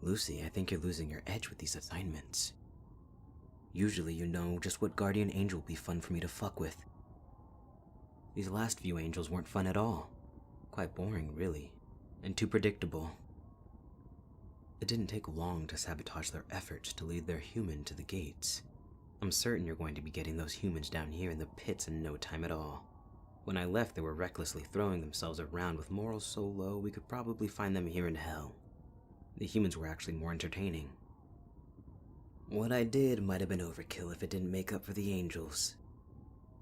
Lucy, I think you're losing your edge with these assignments. Usually you know just what guardian angel would be fun for me to fuck with. These last few angels weren't fun at all. Quite boring, really, and too predictable. It didn't take long to sabotage their efforts to lead their human to the gates. I'm certain you're going to be getting those humans down here in the pits in no time at all. When I left, they were recklessly throwing themselves around with morals so low we could probably find them here in hell. The humans were actually more entertaining. What I did might have been overkill if it didn't make up for the angels.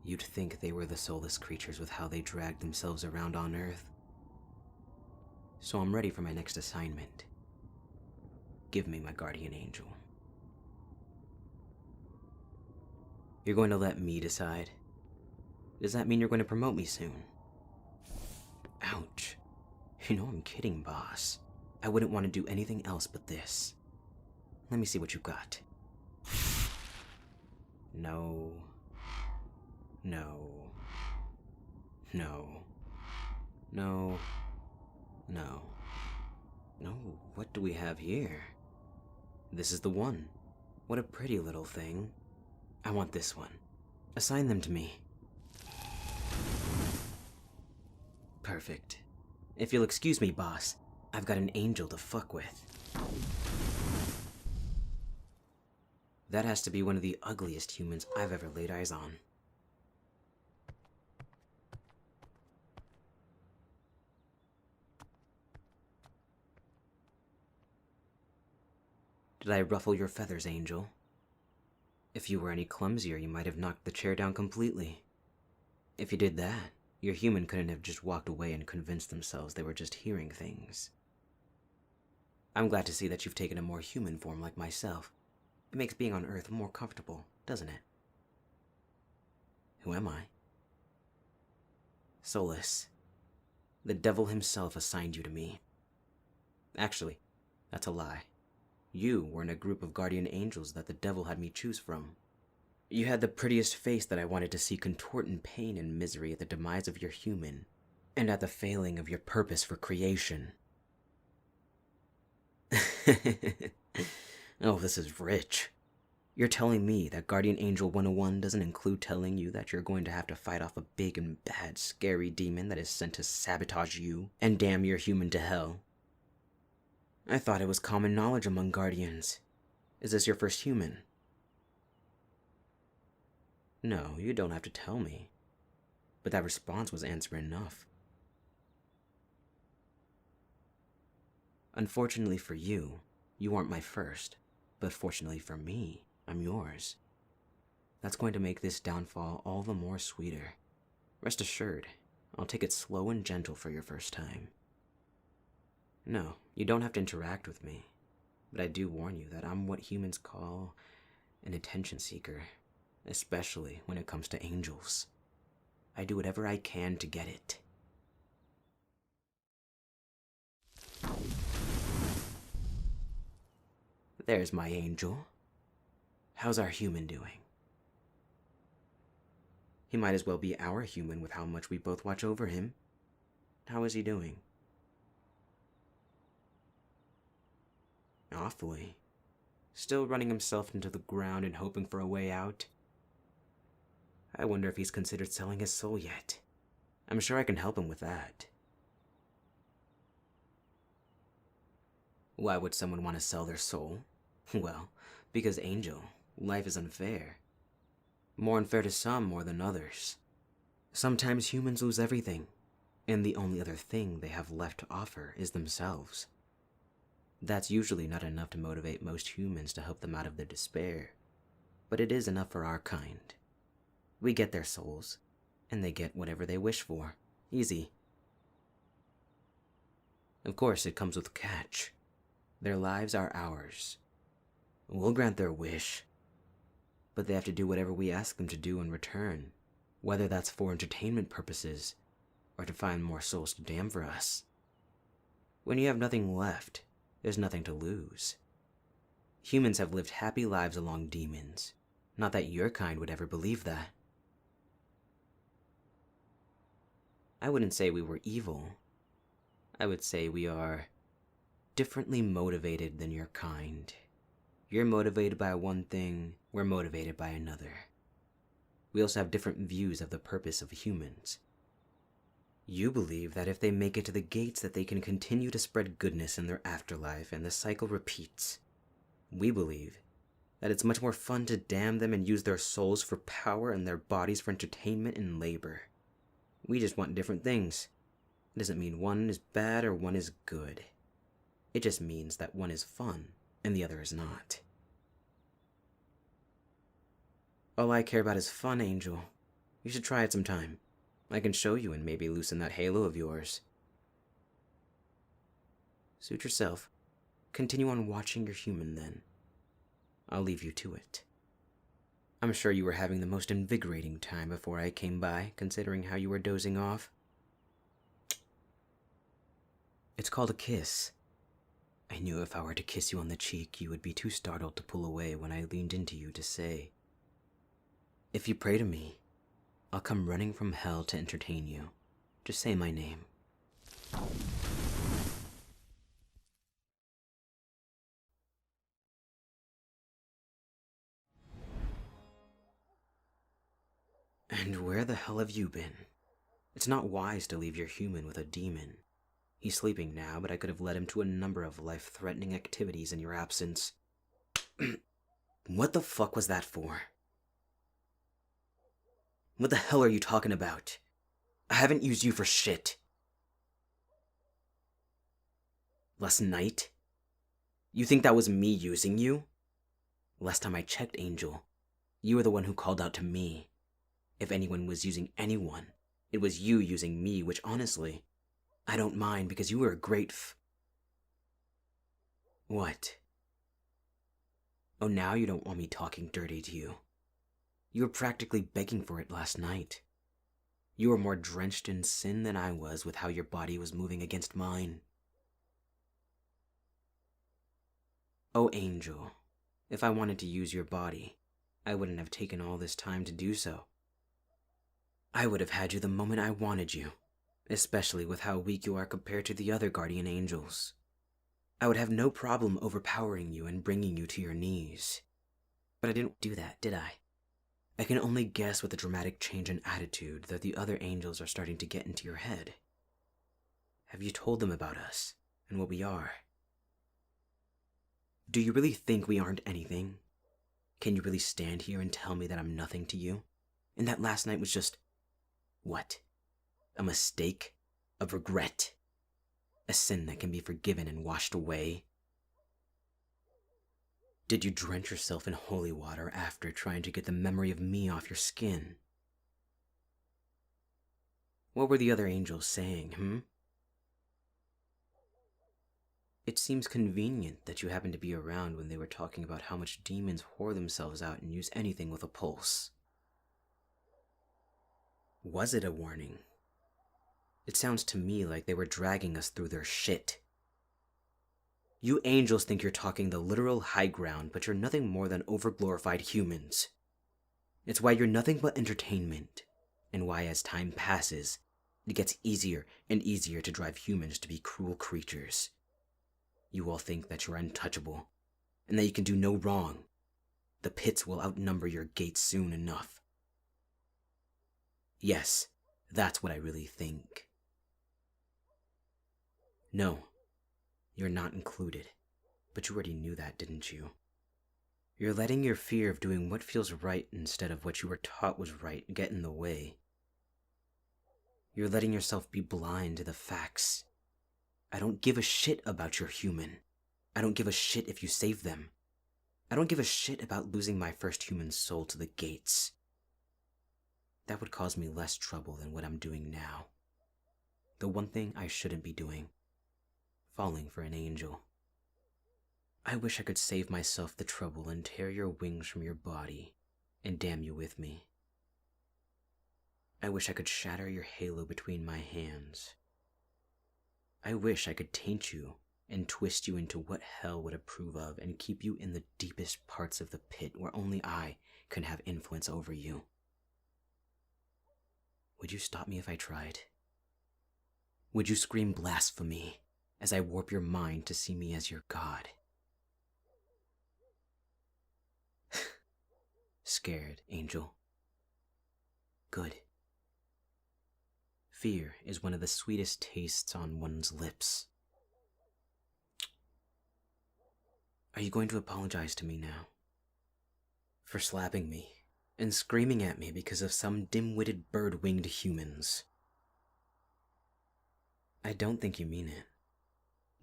You'd think they were the soulless creatures with how they dragged themselves around on Earth. So I'm ready for my next assignment. Give me my guardian angel. You're going to let me decide? Does that mean you're going to promote me soon? Ouch. You know I'm kidding, boss. I wouldn't want to do anything else but this. Let me see what you got. No. No. No. No. No. No, what do we have here? This is the one. What a pretty little thing. I want this one. Assign them to me. Perfect. If you'll excuse me, boss, I've got an angel to fuck with. That has to be one of the ugliest humans I've ever laid eyes on. Did I ruffle your feathers, Angel? If you were any clumsier, you might have knocked the chair down completely. If you did that, your human couldn't have just walked away and convinced themselves they were just hearing things. I'm glad to see that you've taken a more human form like myself. It makes being on Earth more comfortable, doesn't it? Who am I? Solas. The devil himself assigned you to me. Actually, that's a lie. You were in a group of guardian angels that the devil had me choose from. You had the prettiest face that I wanted to see contort in pain and misery at the demise of your human, and at the failing of your purpose for creation. Oh, this is rich. You're telling me that Guardian Angel 101 doesn't include telling you that you're going to have to fight off a big and bad, scary demon that is sent to sabotage you and damn your human to hell? I thought it was common knowledge among Guardians. Is this your first human? No, you don't have to tell me. But that response was answer enough. Unfortunately for you, you aren't my first. But fortunately for me, I'm yours. That's going to make this downfall all the more sweeter. Rest assured, I'll take it slow and gentle for your first time. No, you don't have to interact with me, but I do warn you that I'm what humans call an attention seeker, especially when it comes to angels. I do whatever I can to get it. There's my angel. How's our human doing? He might as well be our human with how much we both watch over him. How is he doing? Awfully. Still running himself into the ground and hoping for a way out. I wonder if he's considered selling his soul yet. I'm sure I can help him with that. Why would someone want to sell their soul? Well, because Angel, life is unfair. More unfair to some more than others. Sometimes humans lose everything, and the only other thing they have left to offer is themselves. That's usually not enough to motivate most humans to help them out of their despair, but it is enough for our kind. We get their souls, and they get whatever they wish for. Easy. Of course, it comes with a catch. Their lives are ours. We'll grant their wish, but they have to do whatever we ask them to do in return, whether that's for entertainment purposes or to find more souls to damn for us. When you have nothing left, there's nothing to lose. Humans have lived happy lives along demons. Not that your kind would ever believe that. I wouldn't say we were evil. I would say we are differently motivated than your kind. You're motivated by one thing, we're motivated by another. We also have different views of the purpose of humans. You believe that if they make it to the gates that they can continue to spread goodness in their afterlife and the cycle repeats. We believe that it's much more fun to damn them and use their souls for power and their bodies for entertainment and labor. We just want different things. It doesn't mean one is bad or one is good. It just means that one is fun and the other is not. All I care about is fun, Angel. You should try it sometime. I can show you and maybe loosen that halo of yours. Suit yourself. Continue on watching your human then. I'll leave you to it. I'm sure you were having the most invigorating time before I came by, considering how you were dozing off. It's called a kiss. I knew if I were to kiss you on the cheek, you would be too startled to pull away when I leaned into you to say, "If you pray to me, I'll come running from hell to entertain you. Just say my name." And where the hell have you been? It's not wise to leave your human with a demon. He's sleeping now, but I could have led him to a number of life-threatening activities in your absence. What the fuck was that for? What the hell are you talking about? I haven't used you for shit. Last night? You think that was me using you? Last time I checked, Angel, you were the one who called out to me. If anyone was using anyone, it was you using me, which honestly, I don't mind because you were a great What? Oh, now you don't want me talking dirty to you. You were practically begging for it last night. You were more drenched in sin than I was with how your body was moving against mine. Oh, Angel, if I wanted to use your body, I wouldn't have taken all this time to do so. I would have had you the moment I wanted you, especially with how weak you are compared to the other guardian angels. I would have no problem overpowering you and bringing you to your knees. But I didn't do that, did I? I can only guess with the dramatic change in attitude that the other angels are starting to get into your head. Have you told them about us and what we are? Do you really think we aren't anything? Can you really stand here and tell me that I'm nothing to you? And that last night was just... what? A mistake? A regret? A sin that can be forgiven and washed away? Did you drench yourself in holy water after trying to get the memory of me off your skin? What were the other angels saying, It seems convenient that you happened to be around when they were talking about how much demons whore themselves out and use anything with a pulse. Was it a warning? It sounds to me like they were dragging us through their shit. You angels think you're talking the literal high ground, but you're nothing more than overglorified humans. It's why you're nothing but entertainment, and why as time passes, it gets easier and easier to drive humans to be cruel creatures. You all think that you're untouchable, and that you can do no wrong. The pits will outnumber your gates soon enough. Yes, that's what I really think. No, you're not included, but you already knew that, didn't you? You're letting your fear of doing what feels right instead of what you were taught was right get in the way. You're letting yourself be blind to the facts. I don't give a shit about your human. I don't give a shit if you save them. I don't give a shit about losing my first human soul to the gates. That would cause me less trouble than what I'm doing now. The one thing I shouldn't be doing. Falling for an angel. I wish I could save myself the trouble and tear your wings from your body and damn you with me. I wish I could shatter your halo between my hands. I wish I could taint you and twist you into what hell would approve of and keep you in the deepest parts of the pit where only I can have influence over you. Would you stop me if I tried? Would you scream blasphemy as I warp your mind to see me as your god. Scared, Angel. Good. Fear is one of the sweetest tastes on one's lips. Are you going to apologize to me now? For slapping me and screaming at me because of some dim-witted bird-winged humans? I don't think you mean it.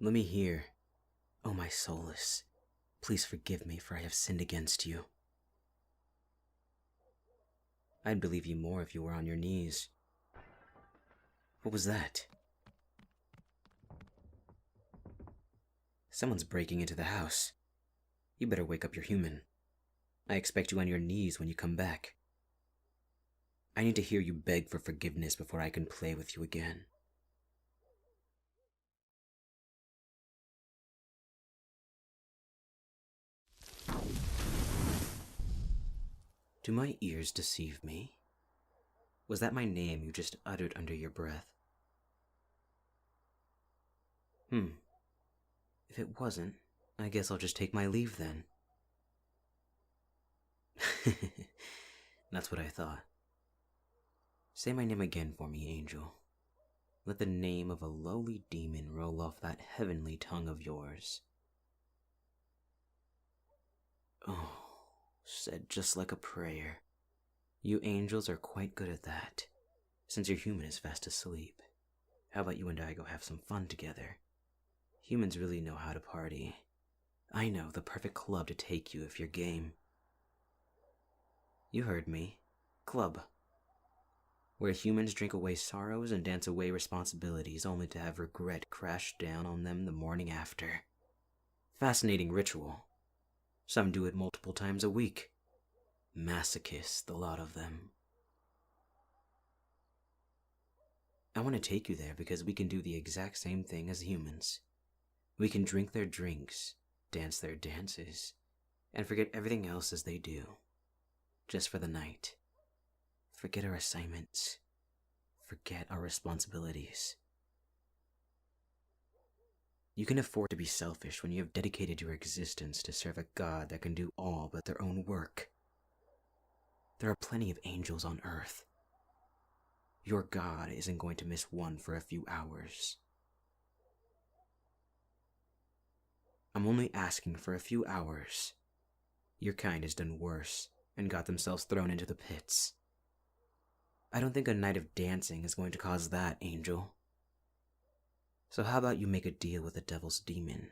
Let me hear. Oh, my Solas, please forgive me, for I have sinned against you. I'd believe you more if you were on your knees. What was that? Someone's breaking into the house. You better wake up your human. I expect you on your knees when you come back. I need to hear you beg for forgiveness before I can play with you again. Do my ears deceive me? Was that my name you just uttered under your breath? If it wasn't, I guess I'll just take my leave then. That's what I thought. Say my name again for me, Angel. Let the name of a lowly demon roll off that heavenly tongue of yours. Oh, said just like a prayer. You angels are quite good at that, since your human is fast asleep. How about you and I go have some fun together? Humans really know how to party. I know the perfect club to take you if you're game. You heard me. Club. Where humans drink away sorrows and dance away responsibilities only to have regret crash down on them the morning after. Fascinating ritual. Some do it multiple times a week. Masochists, the lot of them. I want to take you there because we can do the exact same thing as humans. We can drink their drinks, dance their dances, and forget everything else as they do. Just for the night. Forget our assignments. Forget our responsibilities. You can afford to be selfish when you have dedicated your existence to serve a god that can do all but their own work. There are plenty of angels on Earth. Your god isn't going to miss one for a few hours. I'm only asking for a few hours. Your kind has done worse and got themselves thrown into the pits. I don't think a night of dancing is going to cause that, Angel. So how about you make a deal with the devil's demon?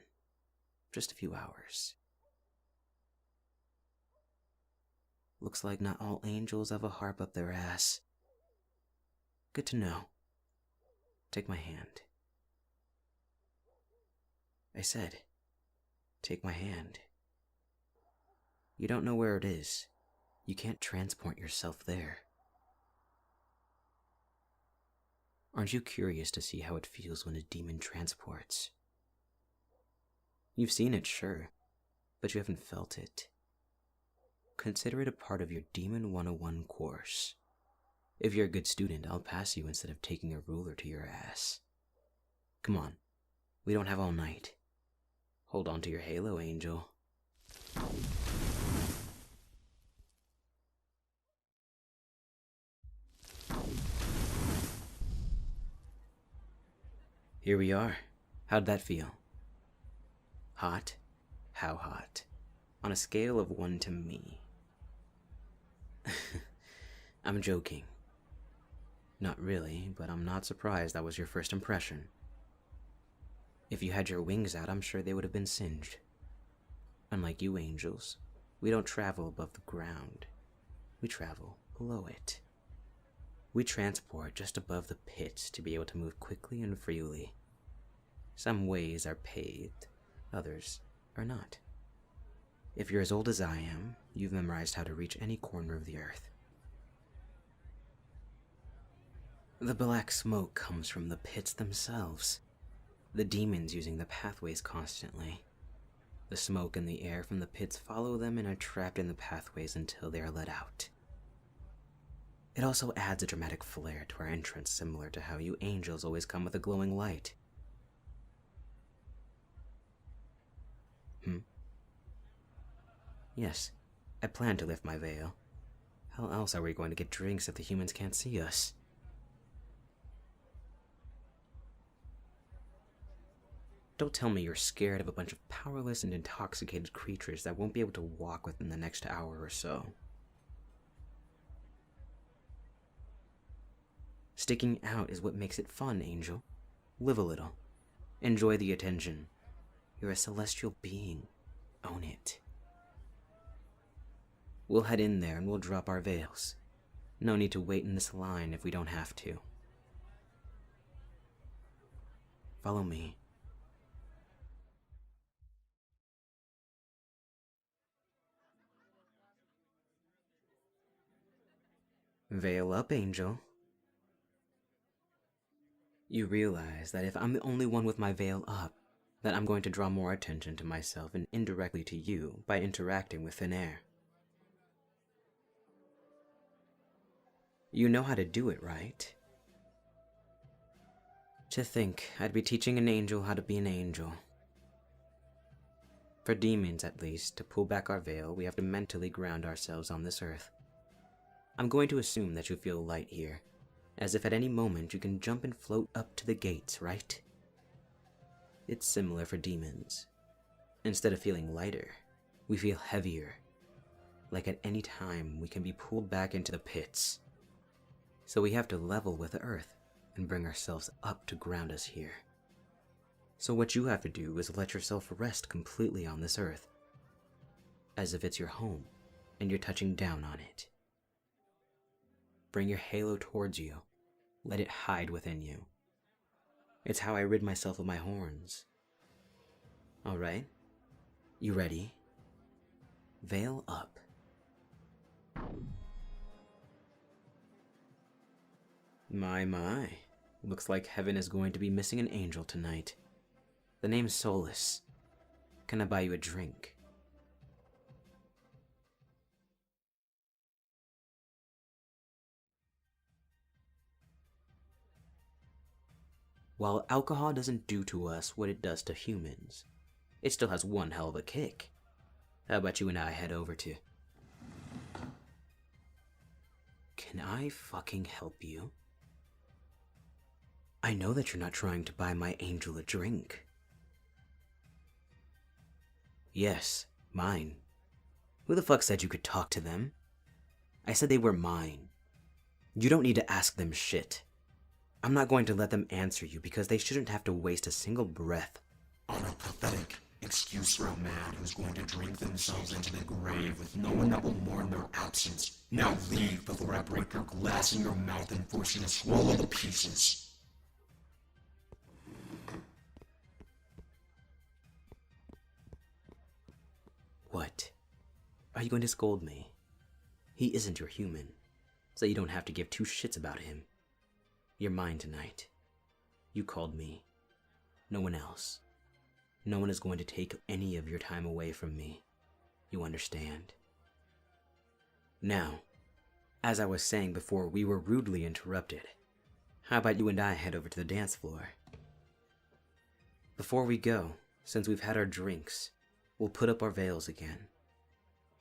Just a few hours. Looks like not all angels have a harp up their ass. Good to know. Take my hand. I said, take my hand. You don't know where it is. You can't transport yourself there. Aren't you curious to see how it feels when a demon transports? You've seen it, sure, but you haven't felt it. Consider it a part of your Demon 101 course. If you're a good student, I'll pass you instead of taking a ruler to your ass. Come on, we don't have all night. Hold on to your halo, Angel. Here we are. How'd that feel? Hot? How hot? On a scale of 1 to me. I'm joking. Not really, but I'm not surprised that was your first impression. If you had your wings out, I'm sure they would have been singed. Unlike you angels, we don't travel above the ground. We travel below it. We transport just above the pits to be able to move quickly and freely. Some ways are paved, others are not. If you're as old as I am, you've memorized how to reach any corner of the earth. The black smoke comes from the pits themselves, the demons using the pathways constantly. The smoke and the air from the pits follow them and are trapped in the pathways until they are let out. It also adds a dramatic flair to our entrance, similar to how you angels always come with a glowing light. Yes, I plan to lift my veil. How else are we going to get drinks if the humans can't see us? Don't tell me you're scared of a bunch of powerless and intoxicated creatures that won't be able to walk within the next hour or so. Sticking out is what makes it fun, Angel. Live a little. Enjoy the attention. You're a celestial being. Own it. We'll head in there and we'll drop our veils. No need to wait in this line if we don't have to. Follow me. Veil up, Angel. You realize that if I'm the only one with my veil up, that I'm going to draw more attention to myself and indirectly to you by interacting with thin air. You know how to do it, right? To think I'd be teaching an angel how to be an angel. For demons, at least, to pull back our veil, we have to mentally ground ourselves on this earth. I'm going to assume that you feel light here, as if at any moment you can jump and float up to the gates, right? It's similar for demons. Instead of feeling lighter, we feel heavier, like at any time we can be pulled back into the pits. So we have to level with the earth and bring ourselves up to ground us here. So what you have to do is let yourself rest completely on this earth, as if it's your home and you're touching down on it. Bring your halo towards you. Let it hide within you. It's how I rid myself of my horns. Alright? You ready? Veil up. My. Looks like heaven is going to be missing an angel tonight. The name's Solas. Can I buy you a drink? While alcohol doesn't do to us what it does to humans, it still has one hell of a kick. How about you and I head over to... Can I fucking help you? I know that you're not trying to buy my angel a drink. Yes, mine. Who the fuck said you could talk to them? I said they were mine. You don't need to ask them shit. I'm not going to let them answer you because they shouldn't have to waste a single breath on a pathetic excuse for a man who's going to drink themselves into the grave with no one that will mourn their absence. Now leave before I break your glass in your mouth and force you to swallow the pieces. What? Are you going to scold me? He isn't your human, so you don't have to give two shits about him. You're mine tonight. You called me. No one else. No one is going to take any of your time away from me. You understand? Now, as I was saying before we were rudely interrupted, how about you and I head over to the dance floor? Before we go, since we've had our drinks, we'll put up our veils again.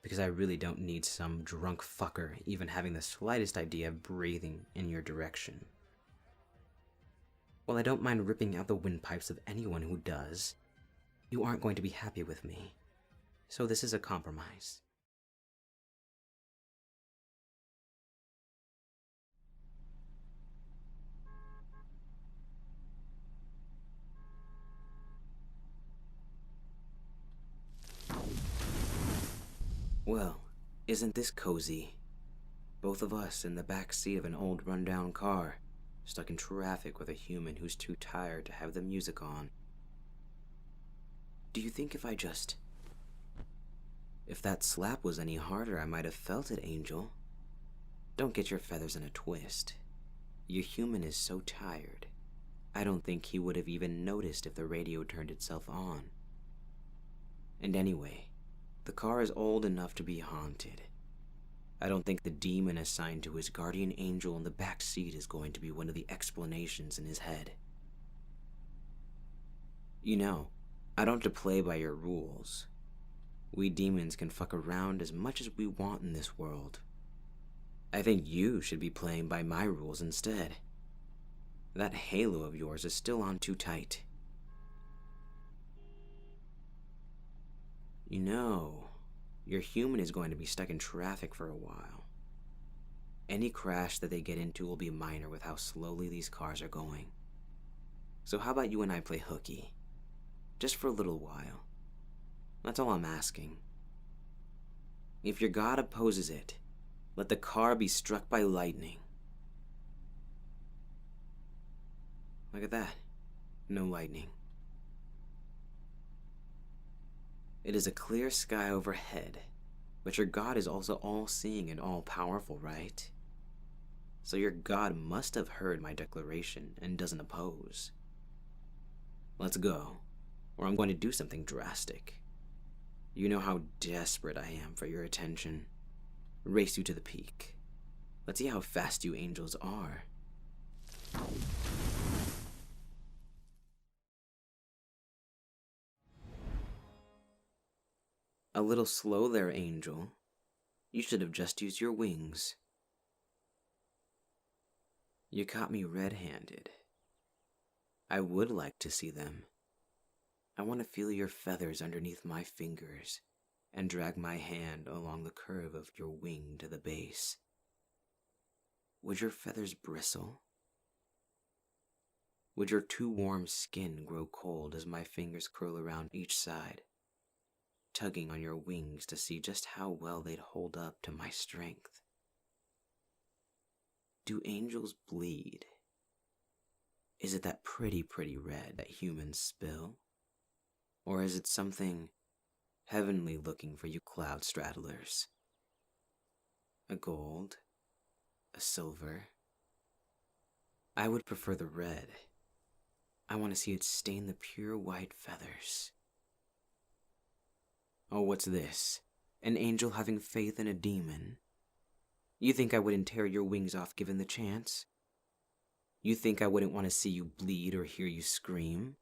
Because I really don't need some drunk fucker even having the slightest idea of breathing in your direction. While I don't mind ripping out the windpipes of anyone who does, you aren't going to be happy with me. So this is a compromise. Well, isn't this cozy? Both of us in the back seat of an old rundown car, stuck in traffic with a human who's too tired to have the music on. Do you think if that slap was any harder, I might have felt it, Angel? Don't get your feathers in a twist. Your human is so tired, I don't think he would have even noticed if the radio turned itself on. And anyway, the car is old enough to be haunted. I don't think the demon assigned to his guardian angel in the back seat is going to be one of the explanations in his head. You know, I don't have to play by your rules, We demons can fuck around as much as we want in this world. I think you should be playing by my rules instead. That halo of yours is still on too tight. You know, your human is going to be stuck in traffic for a while. Any crash that they get into will be minor with how slowly these cars are going. So how about you and I play hooky? Just for a little while. That's all I'm asking. If your god opposes it, let the car be struck by lightning. Look at that. No lightning. It is a clear sky overhead, but your god is also all-seeing and all-powerful, right? So your god must have heard my declaration and doesn't oppose. Let's go, or I'm going to do something drastic. You know how desperate I am for your attention. Race you to the peak. Let's see how fast you angels are. A little slow there, Angel. You should have just used your wings. You caught me red-handed. I would like to see them. I want to feel your feathers underneath my fingers and drag my hand along the curve of your wing to the base. Would your feathers bristle? Would your too warm skin grow cold as my fingers curl around each side, tugging on your wings to see just how well they'd hold up to my strength? Do angels bleed? Is it that pretty red that humans spill? Or is it something heavenly looking for you cloud straddlers? A gold? A silver? I would prefer the red. I want to see it stain the pure white feathers. Oh, what's this? An angel having faith in a demon? You think I wouldn't tear your wings off given the chance? You think I wouldn't want to see you bleed or hear you scream?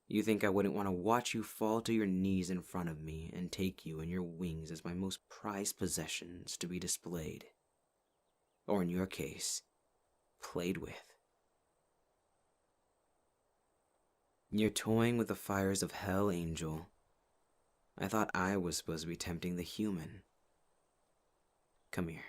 You think I wouldn't want to watch you fall to your knees in front of me and take you and your wings as my most prized possessions to be displayed? Or in your case, played with? You're toying with the fires of hell, Angel. I thought I was supposed to be tempting the human. Come here.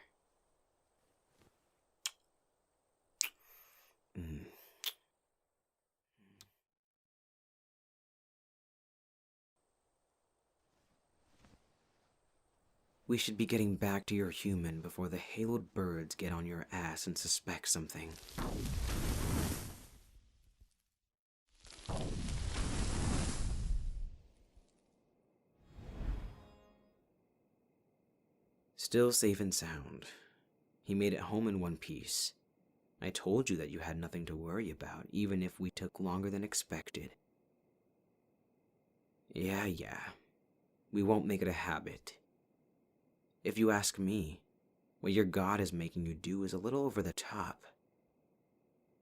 We should be getting back to your human before the haloed birds get on your ass and suspect something. Still safe and sound. He made it home in one piece. I told you that you had nothing to worry about, even if we took longer than expected. Yeah. We won't make it a habit. If you ask me, what your god is making you do is a little over the top.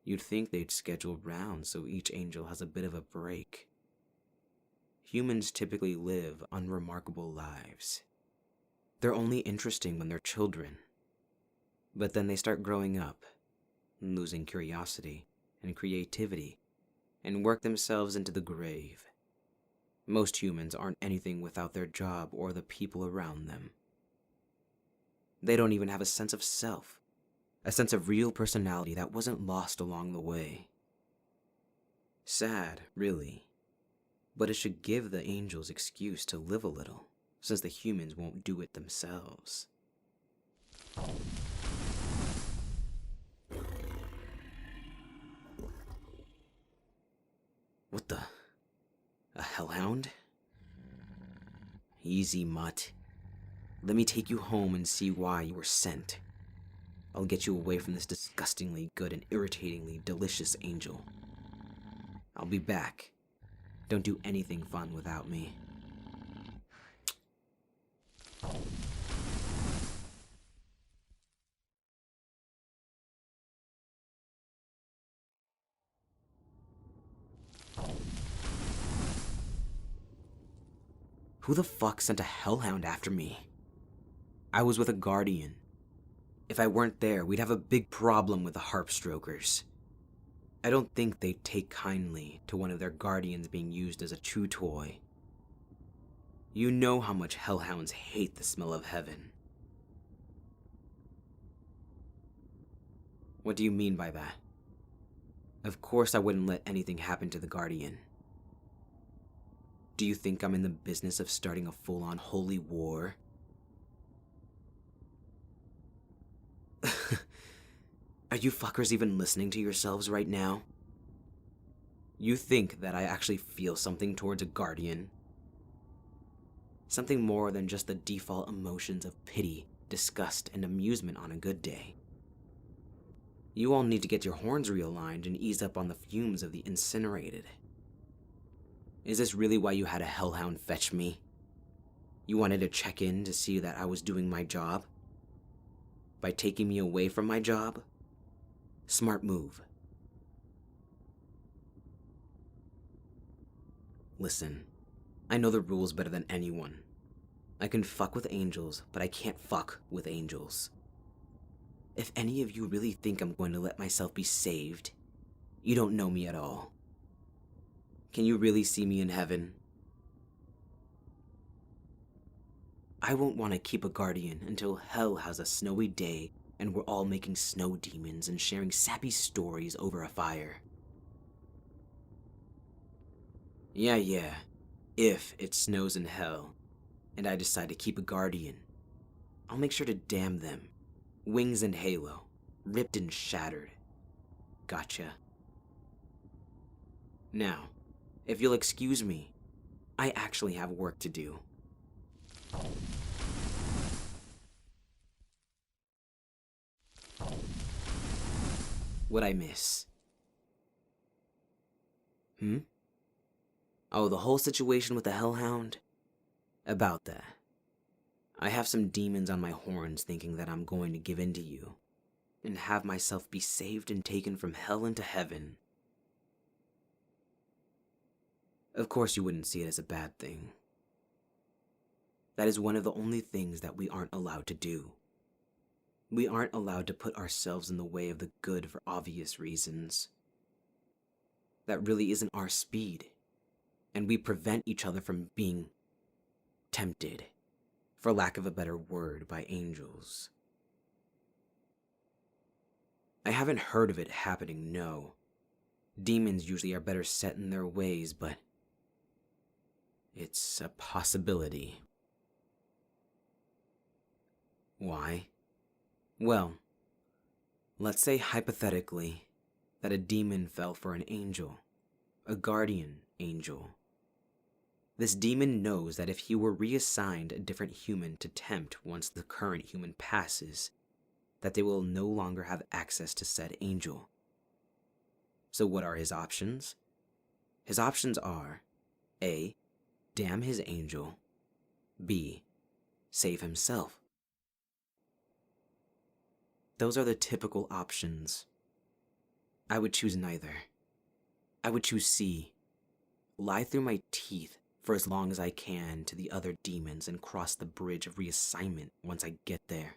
You'd think they'd schedule rounds so each angel has a bit of a break. Humans typically live unremarkable lives. They're only interesting when they're children. But then they start growing up, losing curiosity and creativity, and work themselves into the grave. Most humans aren't anything without their job or the people around them. They don't even have a sense of self, a sense of real personality that wasn't lost along the way. Sad, really, but it should give the angels excuse to live a little, since the humans won't do it themselves. What the? A hellhound? Easy, mutt. Let me take you home and see why you were sent. I'll get you away from this disgustingly good and irritatingly delicious angel. I'll be back. Don't do anything fun without me. Who the fuck sent a hellhound after me? I was with a guardian. If I weren't there, we'd have a big problem with the Harpstrokers. I don't think they'd take kindly to one of their guardians being used as a chew toy. You know how much hellhounds hate the smell of heaven. What do you mean by that? Of course I wouldn't let anything happen to the guardian. Do you think I'm in the business of starting a full-on holy war? Are you fuckers even listening to yourselves right now? You think that I actually feel something towards a guardian? Something more than just the default emotions of pity, disgust, and amusement on a good day. You all need to get your horns realigned and ease up on the fumes of the incinerated. Is this really why you had a hellhound fetch me? You wanted to check in to see that I was doing my job? By taking me away from my job? Smart move. Listen, I know the rules better than anyone. I can fuck with angels, but I can't fuck with angels. If any of you really think I'm going to let myself be saved, you don't know me at all. Can you really see me in heaven? I won't want to keep a guardian until hell has a snowy day and we're all making snow demons and sharing sappy stories over a fire. Yeah, if it snows in hell, and I decide to keep a guardian, I'll make sure to damn them, wings and halo, ripped and shattered. Gotcha. Now, if you'll excuse me, I actually have work to do. What'd I miss? Oh, the whole situation with the hellhound? About that. I have some demons on my horns thinking that I'm going to give in to you, and have myself be saved and taken from hell into heaven. Of course you wouldn't see it as a bad thing. That is one of the only things that we aren't allowed to do. We aren't allowed to put ourselves in the way of the good for obvious reasons. That really isn't our speed, and we prevent each other from being tempted, for lack of a better word, by angels. I haven't heard of it happening, no. Demons usually are better set in their ways, but it's a possibility. Why? Well, let's say hypothetically that a demon fell for an angel, a guardian angel. This demon knows that if he were reassigned a different human to tempt once the current human passes, that they will no longer have access to said angel. So what are his options? His options are A. Damn his angel. B. Save himself. Those are the typical options. I would choose neither. I would choose C. Lie through my teeth for as long as I can to the other demons and cross the bridge of reassignment once I get there.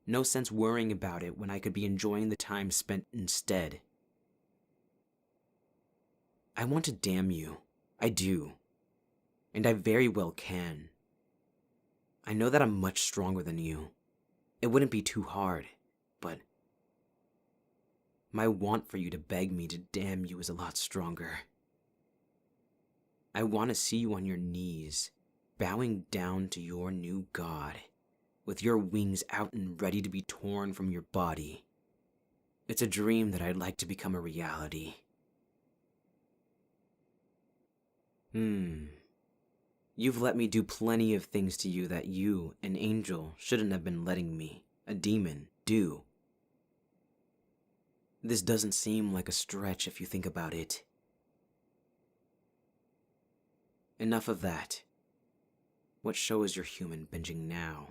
No sense worrying about it when I could be enjoying the time spent instead. I want to damn you. I do. And I very well can. I know that I'm much stronger than you. It wouldn't be too hard, but my want for you to beg me to damn you is a lot stronger. I want to see you on your knees, bowing down to your new god, with your wings out and ready to be torn from your body. It's a dream that I'd like to become a reality. You've let me do plenty of things to you that you, an angel, shouldn't have been letting me, a demon, do. This doesn't seem like a stretch if you think about it. Enough of that. What show is your human binging now?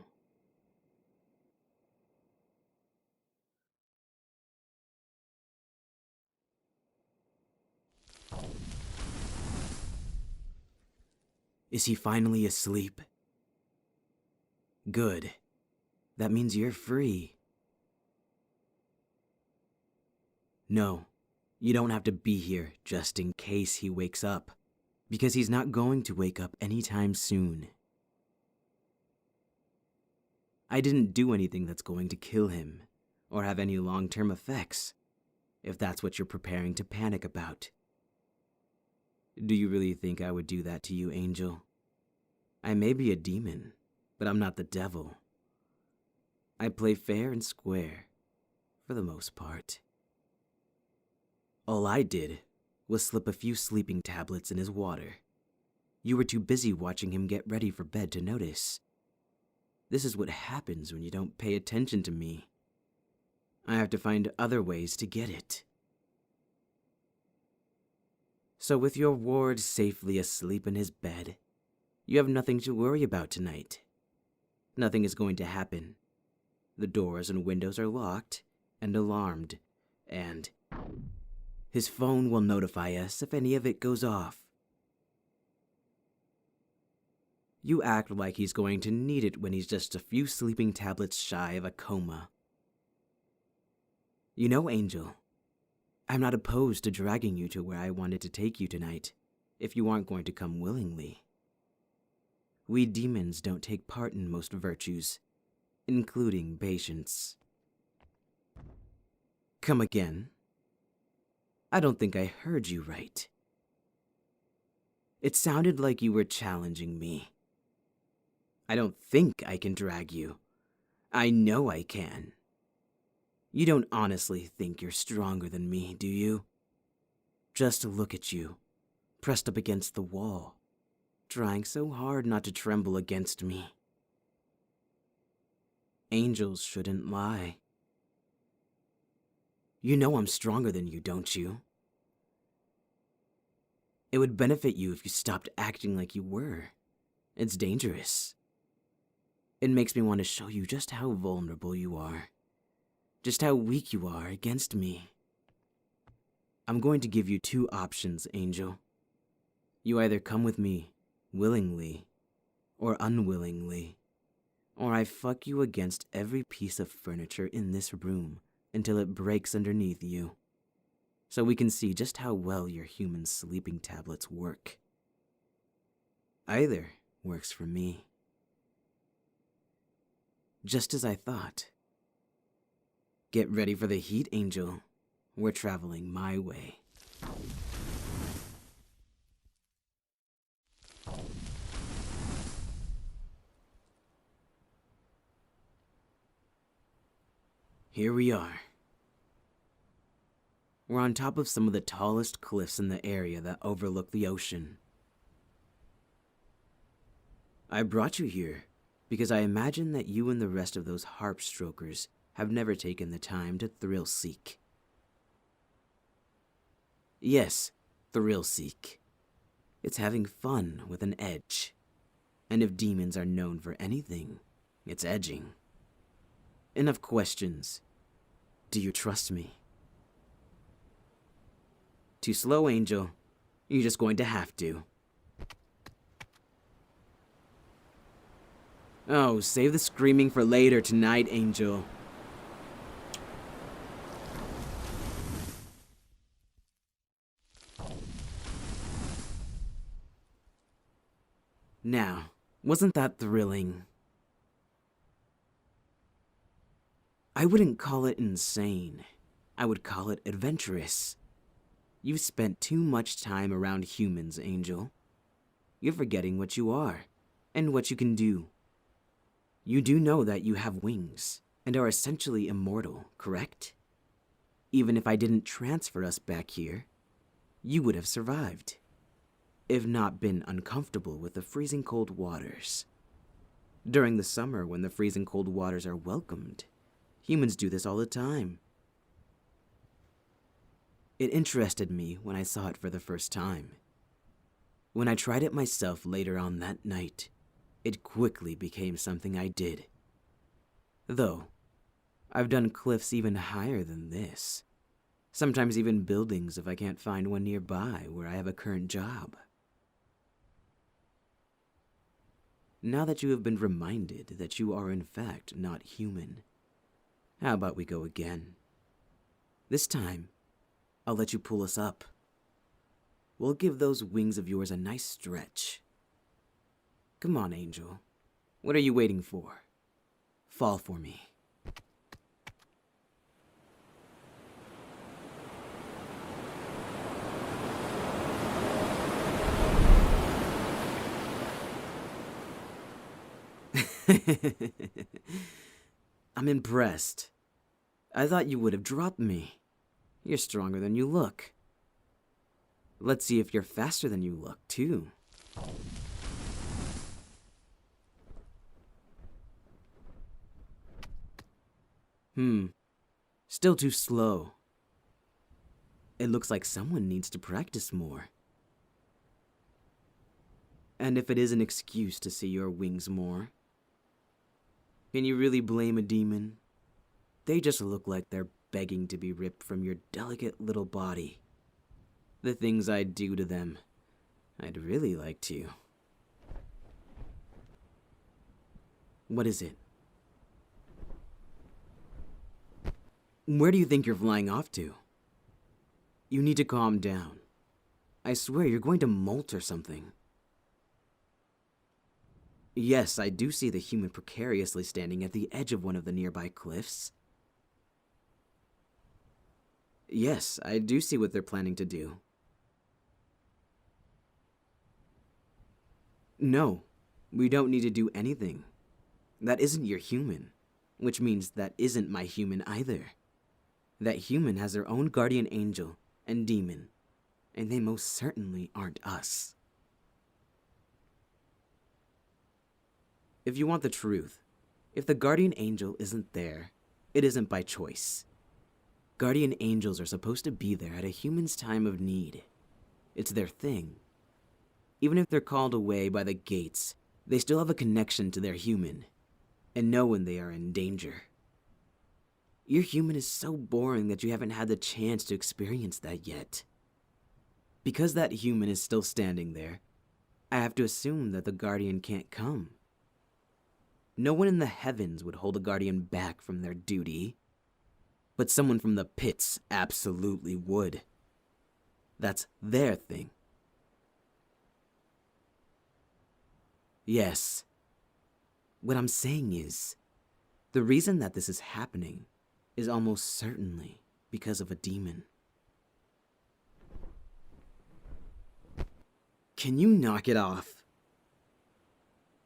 Is he finally asleep? Good. That means you're free. No, you don't have to be here just in case he wakes up, because he's not going to wake up anytime soon. I didn't do anything that's going to kill him, or have any long-term effects, if that's what you're preparing to panic about. Do you really think I would do that to you, Angel? I may be a demon, but I'm not the devil. I play fair and square, for the most part. All I did was slip a few sleeping tablets in his water. You were too busy watching him get ready for bed to notice. This is what happens when you don't pay attention to me. I have to find other ways to get it. So with your ward safely asleep in his bed, you have nothing to worry about tonight. Nothing is going to happen. The doors and windows are locked and alarmed, and his phone will notify us if any of it goes off. You act like he's going to need it when he's just a few sleeping tablets shy of a coma. You know, Angel, I'm not opposed to dragging you to where I wanted to take you tonight, if you aren't going to come willingly. We demons don't take part in most virtues, including patience. Come again? I don't think I heard you right. It sounded like you were challenging me. I don't think I can drag you. I know I can. You don't honestly think you're stronger than me, do you? Just look at you, pressed up against the wall, trying so hard not to tremble against me. Angels shouldn't lie. You know I'm stronger than you, don't you? It would benefit you if you stopped acting like you were. It's dangerous. It makes me want to show you just how vulnerable you are. Just how weak you are against me. I'm going to give you two options, Angel. You either come with me, willingly, or unwillingly, or I fuck you against every piece of furniture in this room until it breaks underneath you, so we can see just how well your human sleeping tablets work. Either works for me. Just as I thought. Get ready for the heat, Angel. We're traveling my way. Here we are. We're on top of some of the tallest cliffs in the area that overlook the ocean. I brought you here because I imagine that you and the rest of those harp strokers have never taken the time to thrill seek. Yes, thrill seek. It's having fun with an edge. And if demons are known for anything, it's edging. Enough questions. Do you trust me? Too slow, Angel. You're just going to have to. Oh, save the screaming for later tonight, Angel. Now, wasn't that thrilling? I wouldn't call it insane. I would call it adventurous. You've spent too much time around humans, Angel. You're forgetting what you are, and what you can do. You do know that you have wings, and are essentially immortal, correct? Even if I didn't transfer us back here, you would have survived. If not been uncomfortable with the freezing cold waters. During the summer when the freezing cold waters are welcomed, humans do this all the time. It interested me when I saw it for the first time. When I tried it myself later on that night, it quickly became something I did. Though, I've done cliffs even higher than this. Sometimes even buildings if I can't find one nearby where I have a current job. Now that you have been reminded that you are in fact not human, how about we go again? This time, I'll let you pull us up. We'll give those wings of yours a nice stretch. Come on, Angel. What are you waiting for? Fall for me. I'm impressed. I thought you would have dropped me. You're stronger than you look. Let's see if you're faster than you look, too. Still too slow. It looks like someone needs to practice more. And if it is an excuse to see your wings more, can you really blame a demon? They just look like they're begging to be ripped from your delicate little body. The things I'd do to them, I'd really like to. What is it? Where do you think you're flying off to? You need to calm down. I swear you're going to molt or something. Yes, I do see the human precariously standing at the edge of one of the nearby cliffs. Yes, I do see what they're planning to do. No, we don't need to do anything. That isn't your human, which means that isn't my human either. That human has their own guardian angel and demon, and they most certainly aren't us. If you want the truth, if the guardian angel isn't there, it isn't by choice. Guardian angels are supposed to be there at a human's time of need. It's their thing. Even if they're called away by the gates, they still have a connection to their human, and know when they are in danger. Your human is so boring that you haven't had the chance to experience that yet. Because that human is still standing there, I have to assume that the guardian can't come. No one in the heavens would hold a guardian back from their duty, but someone from the pits absolutely would. That's their thing. Yes. What I'm saying is, the reason that this is happening is almost certainly because of a demon. Can you knock it off?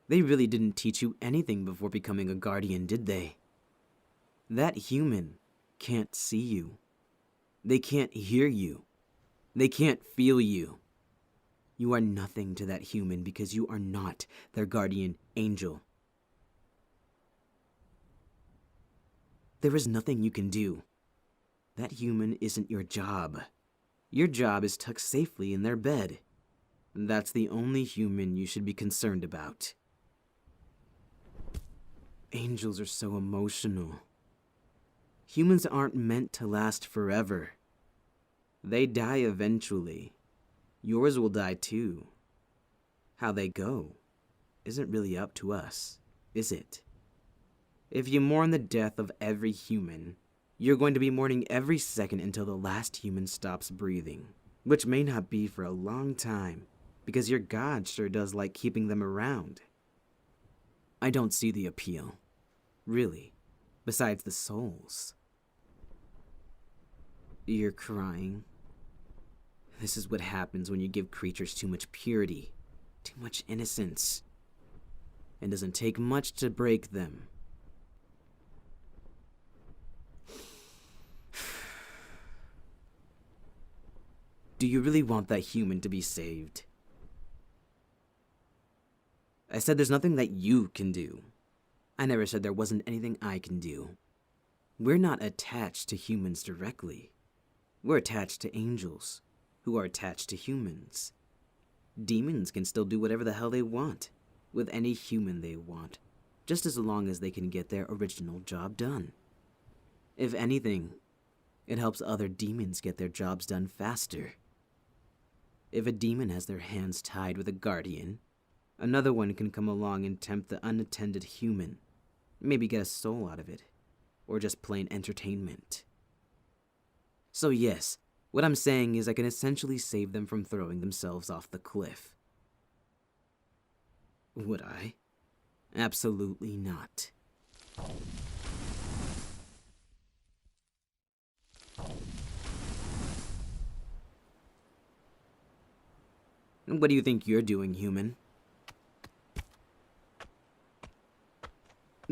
They really didn't teach you anything before becoming a guardian, did they? That human can't see you. They can't hear you. They can't feel you. You are nothing to that human because you are not their guardian angel. There is nothing you can do. That human isn't your job. Your job is tucked safely in their bed. That's the only human you should be concerned about. Angels are so emotional. Humans aren't meant to last forever. They die eventually. Yours will die too. How they go isn't really up to us, is it? If you mourn the death of every human, you're going to be mourning every second until the last human stops breathing, which may not be for a long time, because your God sure does like keeping them around. I don't see the appeal, really, besides the souls. You're crying. This is what happens when you give creatures too much purity, too much innocence. It doesn't take much to break them. Do you really want that human to be saved? I said there's nothing that you can do. I never said there wasn't anything I can do. We're not attached to humans directly. We're attached to angels, who are attached to humans. Demons can still do whatever the hell they want, with any human they want, just as long as they can get their original job done. If anything, it helps other demons get their jobs done faster. If a demon has their hands tied with a guardian, Another one can come along and tempt the unattended human, maybe get a soul out of it, or just plain entertainment. So yes, what I'm saying is I can essentially save them from throwing themselves off the cliff. Would I? Absolutely not. What do you think you're doing, human?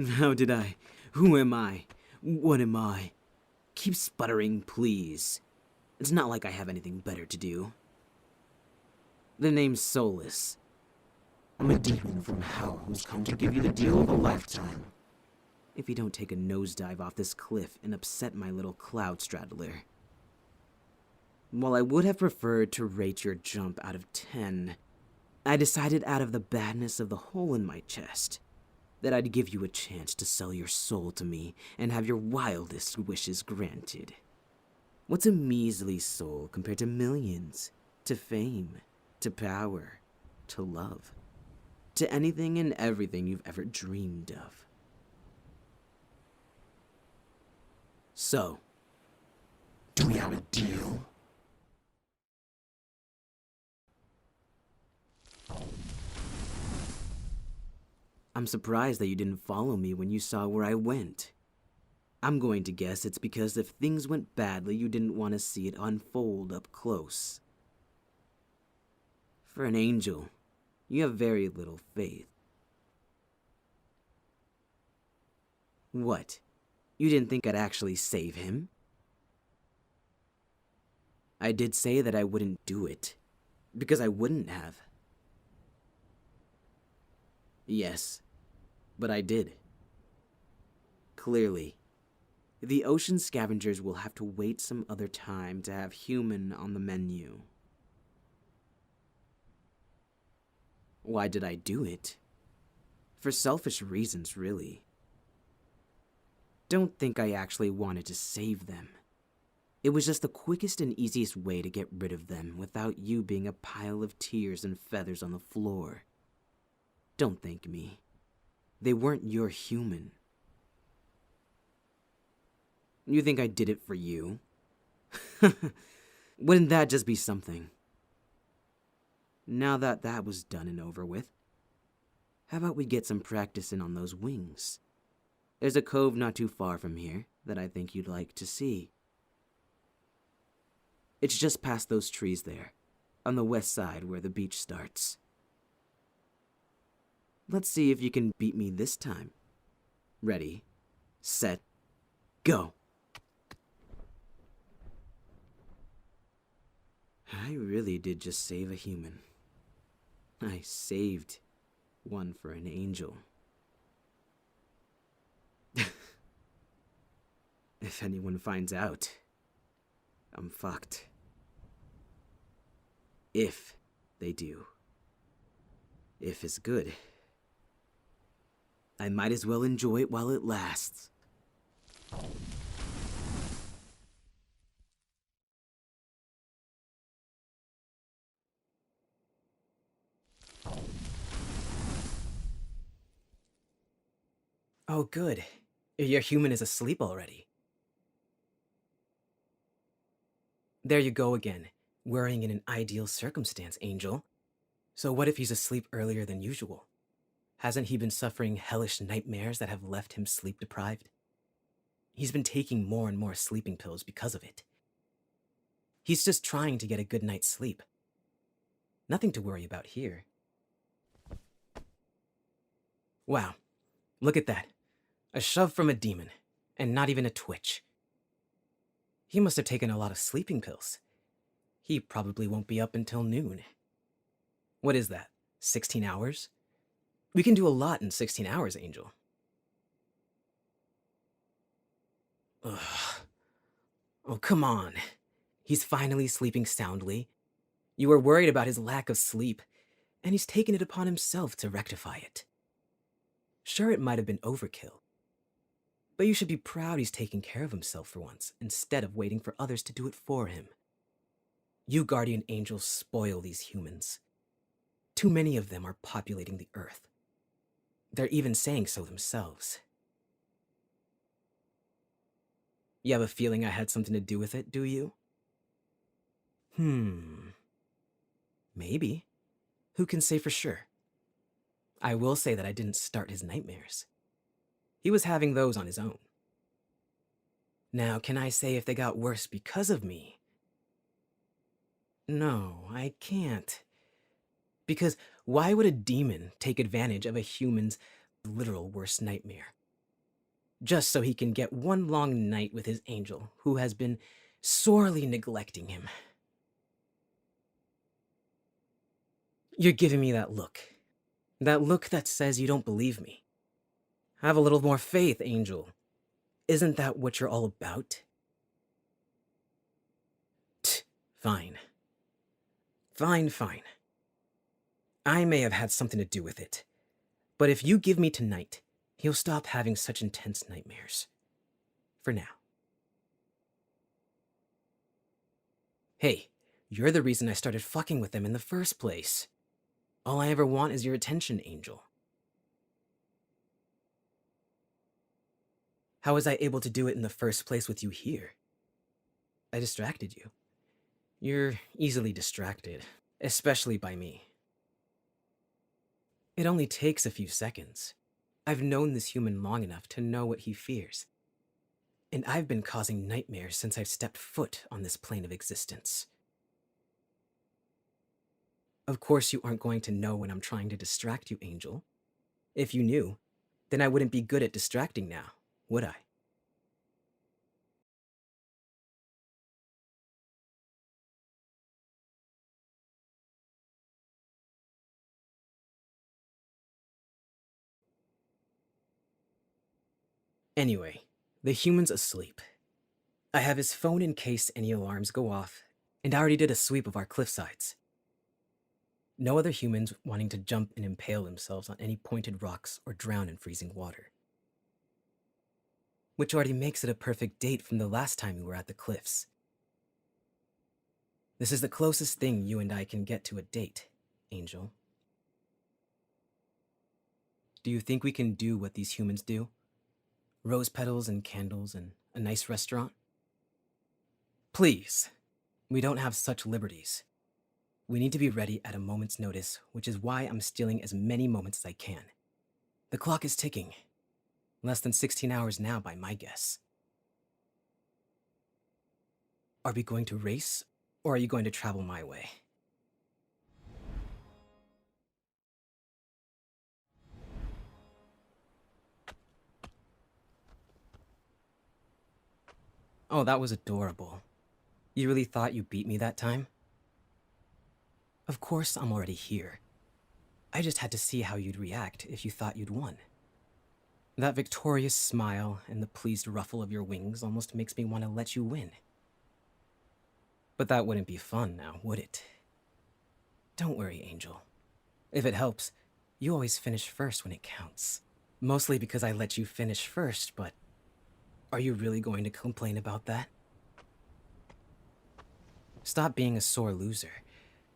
How did I? Who am I? What am I? Keep sputtering, please. It's not like I have anything better to do. The name's Solas. I'm a demon from hell who's come to give you the deal of a lifetime. If you don't take a nosedive off this cliff and upset my little cloud straddler. While I would have preferred to rate your jump out of 10, I decided out of the badness of the hole in my chest that I'd give you a chance to sell your soul to me and have your wildest wishes granted. What's a measly soul compared to millions, to fame, to power, to love, to anything and everything you've ever dreamed of? So, Do we have a deal? I'm surprised that you didn't follow me when you saw where I went. I'm going to guess it's because if things went badly, you didn't want to see it unfold up close. For an angel, you have very little faith. What? You didn't think I'd actually save him? I did say that I wouldn't do it, because I wouldn't have. Yes, but I did. Clearly, the ocean scavengers will have to wait some other time to have human on the menu. Why did I do it? For selfish reasons, really. Don't think I actually wanted to save them. It was just the quickest and easiest way to get rid of them without you being a pile of tears and feathers on the floor. Don't thank me. They weren't your human. You think I did it for you? Wouldn't that just be something? Now that that was done and over with, how about we get some practice in on those wings? There's a cove not too far from here that I think you'd like to see. It's just past those trees there, on the west side where the beach starts. Let's see if you can beat me this time. Ready, set, go. I really did just save a human. I saved one for an angel. If anyone finds out, I'm fucked. If they do. If it's good. I might as well enjoy it while it lasts. Oh, good. Your human is asleep already. There you go again, worrying in an ideal circumstance, Angel. So what if he's asleep earlier than usual? Hasn't he been suffering hellish nightmares that have left him sleep deprived? He's been taking more and more sleeping pills because of it. He's just trying to get a good night's sleep. Nothing to worry about here. Wow, look at that. A shove from a demon, and not even a twitch. He must have taken a lot of sleeping pills. He probably won't be up until noon. What is that, 16 hours? We can do a lot in 16 hours, Angel. Ugh. Oh, come on. He's finally sleeping soundly. You were worried about his lack of sleep, and he's taken it upon himself to rectify it. Sure, it might have been overkill, but you should be proud he's taking care of himself for once, instead of waiting for others to do it for him. You guardian angels spoil these humans. Too many of them are populating the Earth. They're even saying so themselves. You have a feeling I had something to do with it, do you? Maybe. Who can say for sure? I will say that I didn't start his nightmares. He was having those on his own. Now, can I say if they got worse because of me? No, I can't. Because why would a demon take advantage of a human's literal worst nightmare? Just so he can get one long night with his angel, who has been sorely neglecting him. You're giving me that look. That look that says you don't believe me. Have a little more faith, Angel. Isn't that what you're all about? Fine. Fine. I may have had something to do with it. But if you give me tonight, he'll stop having such intense nightmares. For now. Hey, you're the reason I started fucking with them in the first place. All I ever want is your attention, Angel. How was I able to do it in the first place with you here? I distracted you. You're easily distracted, especially by me. It only takes a few seconds. I've known this human long enough to know what he fears. And I've been causing nightmares since I've stepped foot on this plane of existence. Of course you aren't going to know when I'm trying to distract you, Angel. If you knew, then I wouldn't be good at distracting now, would I? Anyway, the human's asleep. I have his phone in case any alarms go off, and I already did a sweep of our cliffsides. No other humans wanting to jump and impale themselves on any pointed rocks or drown in freezing water. Which already makes it a perfect date from the last time we were at the cliffs. This is the closest thing you and I can get to a date, Angel. Do you think we can do what these humans do? Rose petals and candles and a nice restaurant? Please, we don't have such liberties. We need to be ready at a moment's notice, which is why I'm stealing as many moments as I can. The clock is ticking. Less than 16 hours now by my guess. Are we going to race, or are you going to travel my way? Oh, that was adorable. You really thought you beat me that time? Of course I'm already here. I just had to see how you'd react if you thought you'd won. That victorious smile and the pleased ruffle of your wings almost makes me want to let you win. But that wouldn't be fun now, would it? Don't worry, Angel. If it helps, you always finish first when it counts. Mostly because I let you finish first, but are you really going to complain about that? Stop being a sore loser.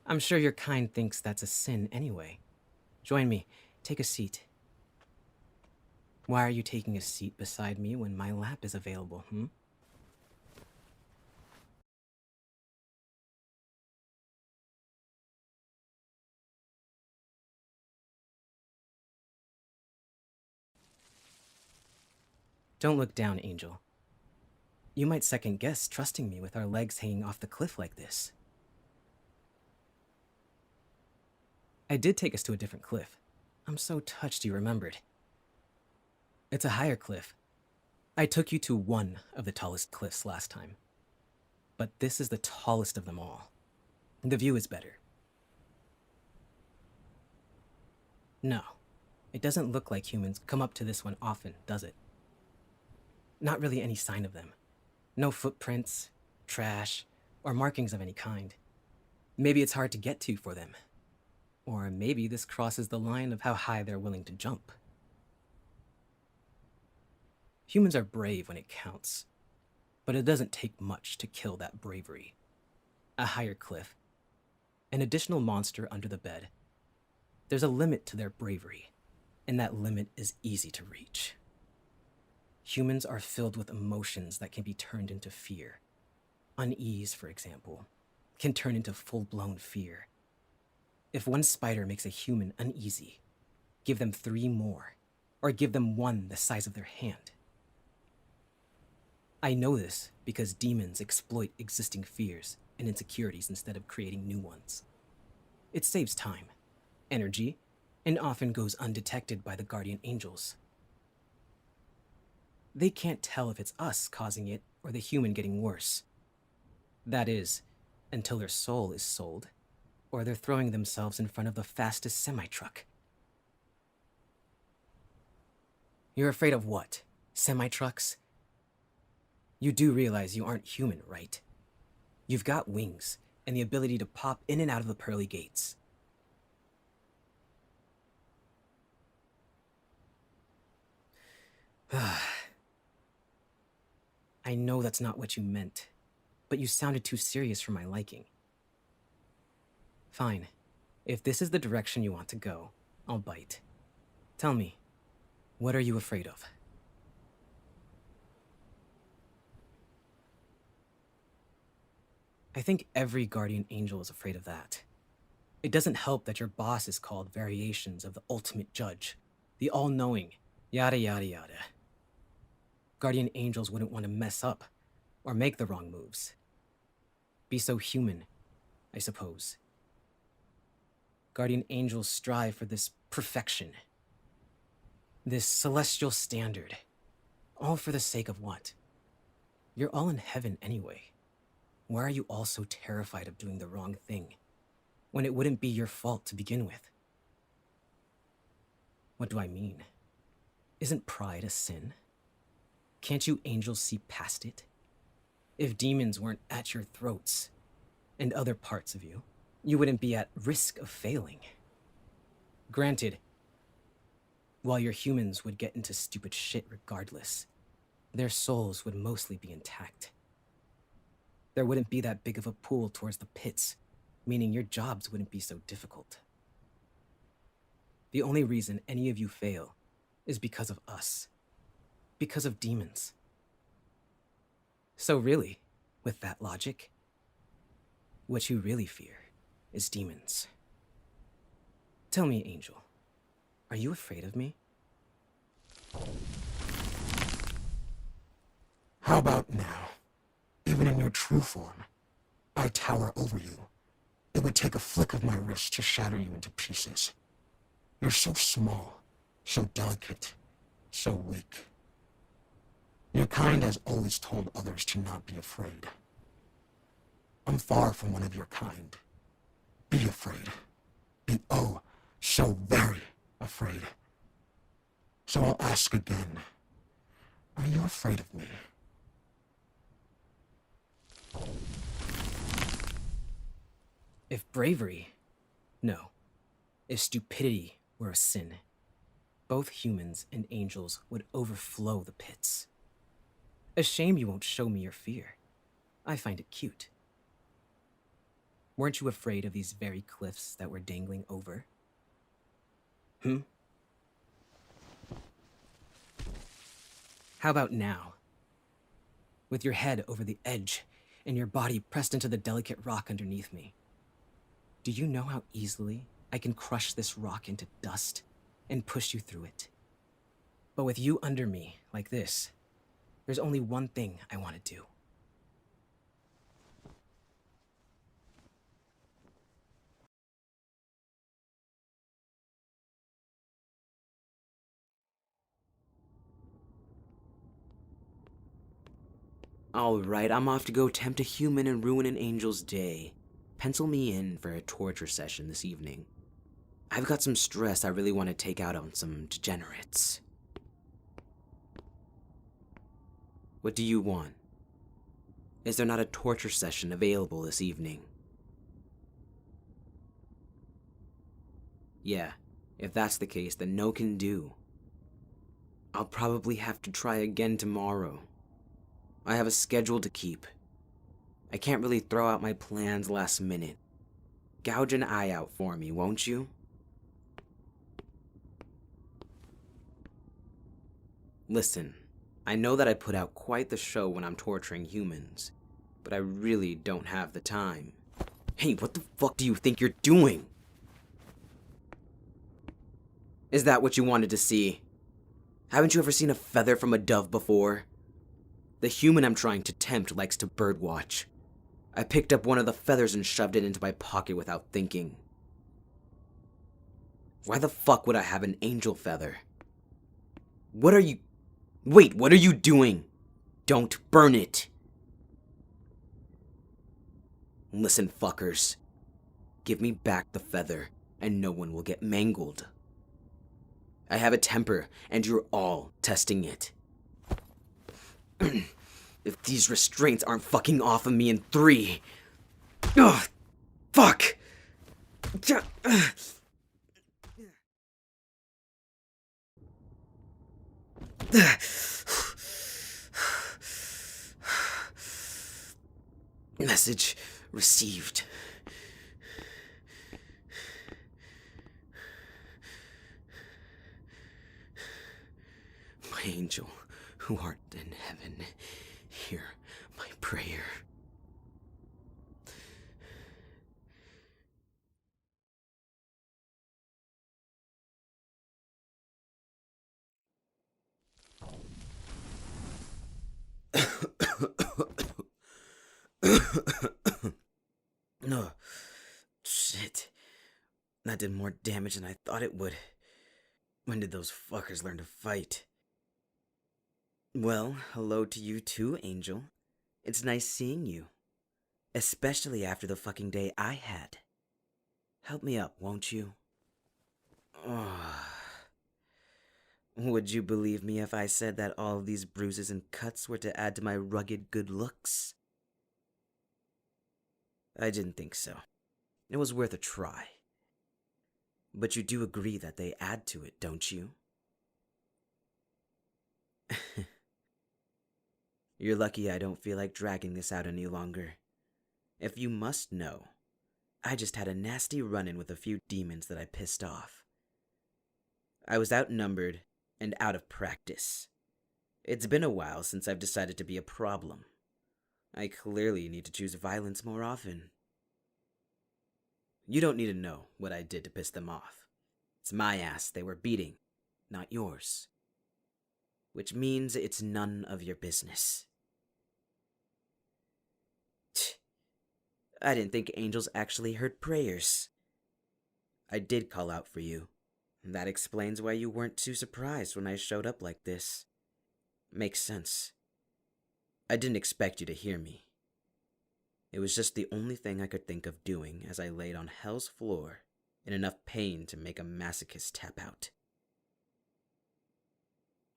I'm sure your kind thinks that's a sin anyway. Join me. Take a seat. Why are you taking a seat beside me when my lap is available, Don't look down, Angel. You might second guess trusting me with our legs hanging off the cliff like this. I did take us to a different cliff. I'm so touched you remembered. It's a higher cliff. I took you to one of the tallest cliffs last time. But this is the tallest of them all. The view is better. No, it doesn't look like humans come up to this one often, does it? Not really any sign of them. No footprints, trash, or markings of any kind. Maybe it's hard to get to for them. Or maybe this crosses the line of how high they're willing to jump. Humans are brave when it counts, but it doesn't take much to kill that bravery. A higher cliff, an additional monster under the bed, There's a limit to their bravery, and that limit is easy to reach. Humans are filled with emotions that can be turned into fear. Unease, for example, can turn into full-blown fear. If one spider makes a human uneasy, give them 3 more, or give them one the size of their hand. I know this because demons exploit existing fears and insecurities instead of creating new ones. It saves time, energy, and often goes undetected by the guardian angels. They can't tell if it's us causing it or the human getting worse. That is, until their soul is sold, or they're throwing themselves in front of the fastest semi-truck. You're afraid of what? Semi-trucks? You do realize you aren't human, right? You've got wings and the ability to pop in and out of the pearly gates. I know that's not what you meant, but you sounded too serious for my liking. Fine. If this is the direction you want to go, I'll bite. Tell me, what are you afraid of? I think every guardian angel is afraid of that. It doesn't help that your boss is called variations of the ultimate judge, the all-knowing, yada yada yada. Guardian angels wouldn't want to mess up or make the wrong moves. Be so human, I suppose. Guardian angels strive for this perfection, this celestial standard, all for the sake of what? You're all in heaven anyway. Why are you all so terrified of doing the wrong thing, when it wouldn't be your fault to begin with? What do I mean? Isn't pride a sin? Can't you angels see past it? If demons weren't at your throats, and other parts of you, you wouldn't be at risk of failing. Granted, while your humans would get into stupid shit regardless, their souls would mostly be intact. There wouldn't be that big of a pull towards the pits, meaning your jobs wouldn't be so difficult. The only reason any of you fail is because of us. Because of demons. So really, with that logic, what you really fear is demons. Tell me, Angel, are you afraid of me? How about now? Even in your true form, I tower over you. It would take a flick of my wrist to shatter you into pieces. You're so small, so delicate, so weak. Your kind has always told others to not be afraid. I'm far from one of your kind. Be afraid. Be oh, so very afraid. So I'll ask again. Are you afraid of me? If bravery, no. If stupidity were a sin, both humans and angels would overflow the pits. A shame you won't show me your fear. I find it cute. Weren't you afraid of these very cliffs that we're dangling over? How about now? With your head over the edge and your body pressed into the delicate rock underneath me. Do you know how easily I can crush this rock into dust and push you through it? But with you under me, like this, there's only one thing I want to do. Alright, I'm off to go tempt a human and ruin an angel's day. Pencil me in for a torture session this evening. I've got some stress I really want to take out on some degenerates. What do you want? Is there not a torture session available this evening? Yeah, if that's the case, then no can do. I'll probably have to try again tomorrow. I have a schedule to keep. I can't really throw out my plans last minute. Gouge an eye out for me, won't you? Listen, I know that I put out quite the show when I'm torturing humans, but I really don't have the time. Hey, what the fuck do you think you're doing? Is that what you wanted to see? Haven't you ever seen a feather from a dove before? The human I'm trying to tempt likes to birdwatch. I picked up one of the feathers and shoved it into my pocket without thinking. Why the fuck would I have an angel feather? What are you... Wait, what are you doing? Don't burn it. Listen, fuckers. Give me back the feather, and no one will get mangled. I have a temper, and you're all testing it. If these restraints aren't fucking off of me in 3... Ugh! Fuck! Message received. My angel, who art in heaven, hear my prayer. No. Shit. That did more damage than I thought it would. When did those fuckers learn to fight? Well, hello to you too, Angel. It's nice seeing you. Especially after the fucking day I had. Help me up, won't you? Would you believe me if I said that all of these bruises and cuts were to add to my rugged good looks? I didn't think so. It was worth a try. But you do agree that they add to it, don't you? You're lucky I don't feel like dragging this out any longer. If you must know, I just had a nasty run-in with a few demons that I pissed off. I was outnumbered and out of practice. It's been a while since I've decided to be a problem. I clearly need to choose violence more often. You don't need to know what I did to piss them off. It's my ass they were beating, not yours. Which means it's none of your business. I didn't think angels actually heard prayers. I did call out for you. That explains why you weren't too surprised when I showed up like this. Makes sense. I didn't expect you to hear me. It was just the only thing I could think of doing as I laid on hell's floor in enough pain to make a masochist tap out.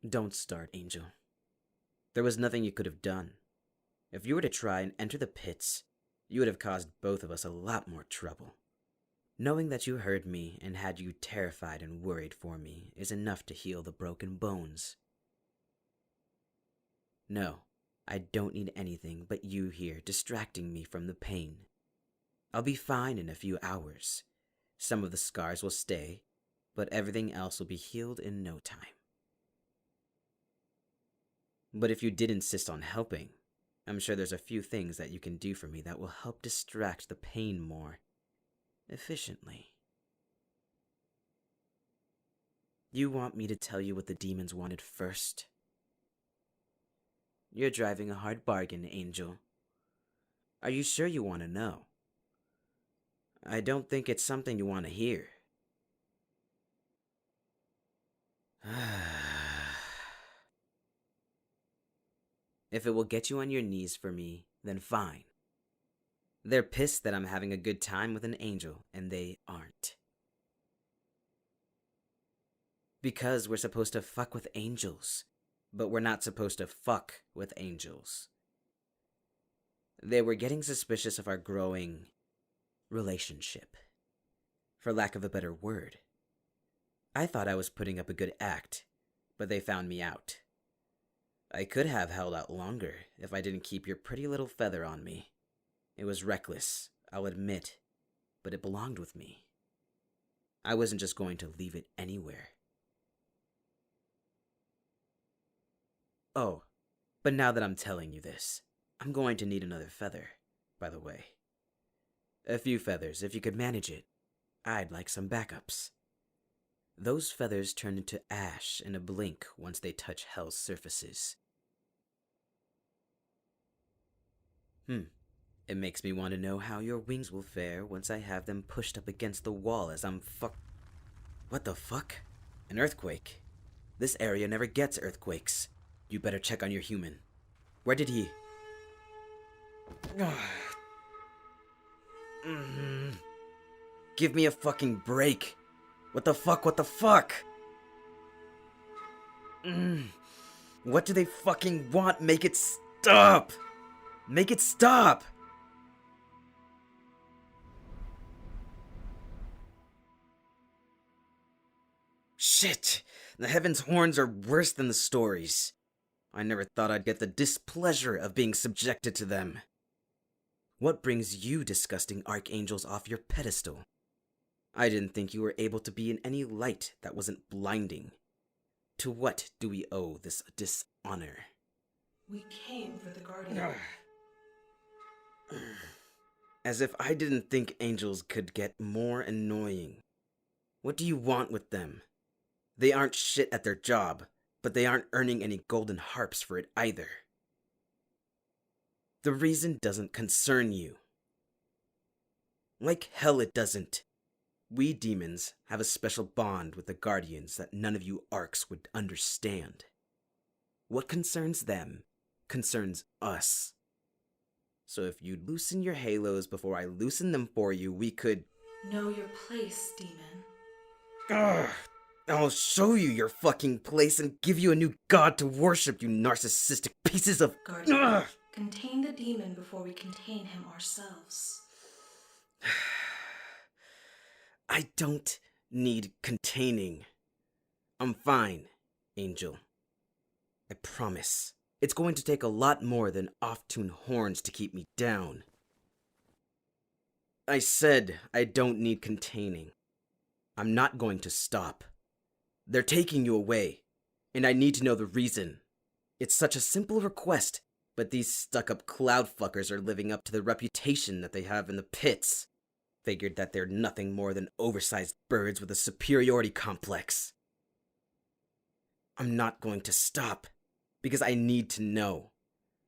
Don't start, Angel. There was nothing you could have done. If you were to try and enter the pits, you would have caused both of us a lot more trouble. Knowing that you heard me and had you terrified and worried for me is enough to heal the broken bones. No, I don't need anything but you here distracting me from the pain. I'll be fine in a few hours. Some of the scars will stay, but everything else will be healed in no time. But if you did insist on helping, I'm sure there's a few things that you can do for me that will help distract the pain more efficiently. You want me to tell you what the demons wanted first? You're driving a hard bargain, Angel. Are you sure you want to know? I don't think it's something you want to hear. If it will get you on your knees for me, then fine. They're pissed that I'm having a good time with an angel, and they aren't. Because we're supposed to fuck with angels, but we're not supposed to fuck with angels. They were getting suspicious of our growing relationship, for lack of a better word. I thought I was putting up a good act, but they found me out. I could have held out longer if I didn't keep your pretty little feather on me. It was reckless, I'll admit, but it belonged with me. I wasn't just going to leave it anywhere. Oh, but now that I'm telling you this, I'm going to need another feather, by the way. A few feathers, if you could manage it. I'd like some backups. Those feathers turn into ash in a blink once they touch Hell's surfaces. It makes me want to know how your wings will fare once I have them pushed up against the wall as I'm What the fuck? An earthquake? This area never gets earthquakes. You better check on your human. Where did he... Give me a fucking break. What the fuck? What the fuck? What do they fucking want? Make it stop! Make it stop! Shit! The Heaven's Horns are worse than the stories. I never thought I'd get the displeasure of being subjected to them. What brings you disgusting archangels off your pedestal? I didn't think you were able to be in any light that wasn't blinding. To what do we owe this dishonor? We came for the Guardian. As if I didn't think angels could get more annoying. What do you want with them? They aren't shit at their job, but they aren't earning any golden harps for it either. The reason doesn't concern you. Like hell it doesn't. We demons have a special bond with the Guardians that none of you Arcs would understand. What concerns them concerns us. So if you'd loosen your halos before I loosen them for you, we could... Know your place, demon. Ugh. I'll show you your fucking place and give you a new god to worship, you narcissistic pieces of... Guardian, Ugh. contain the demon before we contain him ourselves. I don't need containing. I'm fine, Angel. I promise. It's going to take a lot more than off-tune horns to keep me down. I said I don't need containing. I'm not going to stop. They're taking you away, and I need to know the reason. It's such a simple request, but these stuck-up cloud fuckers are living up to the reputation that they have in the pits. Figured that they're nothing more than oversized birds with a superiority complex. I'm not going to stop, because I need to know.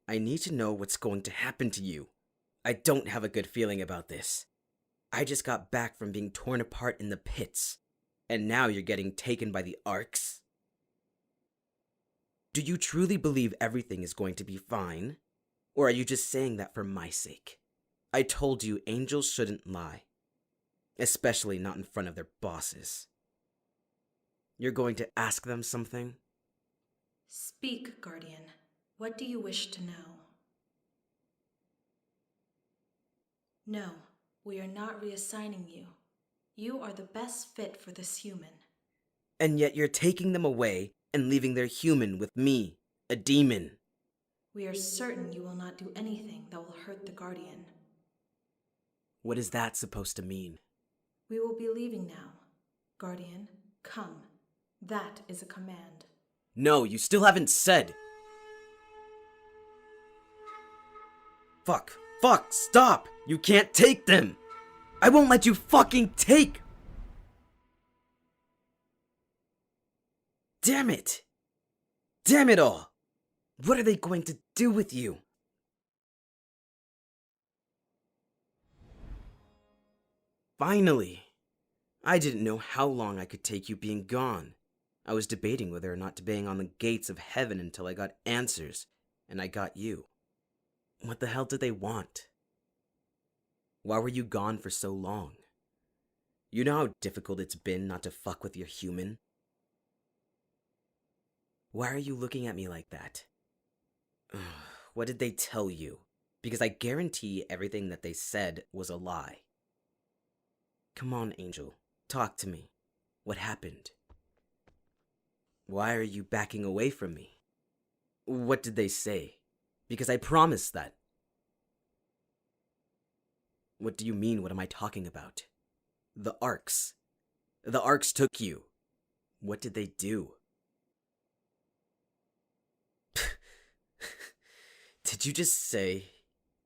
I need to know what's going to happen to you. I don't have a good feeling about this. I just got back from being torn apart in the pits, and now you're getting taken by the Arcs? Do you truly believe everything is going to be fine? Or are you just saying that for my sake? I told you angels shouldn't lie. Especially not in front of their bosses. You're going to ask them something? Speak, Guardian. What do you wish to know? No, we are not reassigning you. You are the best fit for this human. And yet you're taking them away and leaving their human with me, a demon. We are certain you will not do anything that will hurt the Guardian. What is that supposed to mean? We will be leaving now. Guardian, come. That is a command. No, you still haven't said. Fuck, stop! You can't take them! I won't let you fucking take! Damn it! Damn it all! What are they going to do with you? Finally! I didn't know how long I could take you being gone. I was debating whether or not to bang on the gates of heaven until I got answers, and I got you. What the hell did they want? Why were you gone for so long? You know how difficult it's been not to fuck with your human? Why are you looking at me like that? What did they tell you? Because I guarantee everything that they said was a lie. Come on, Angel. Talk to me. What happened? Why are you backing away from me? What did they say? Because I promised that. What do you mean, what am I talking about? The Arcs. The Arcs took you. What did they do? Did you just say,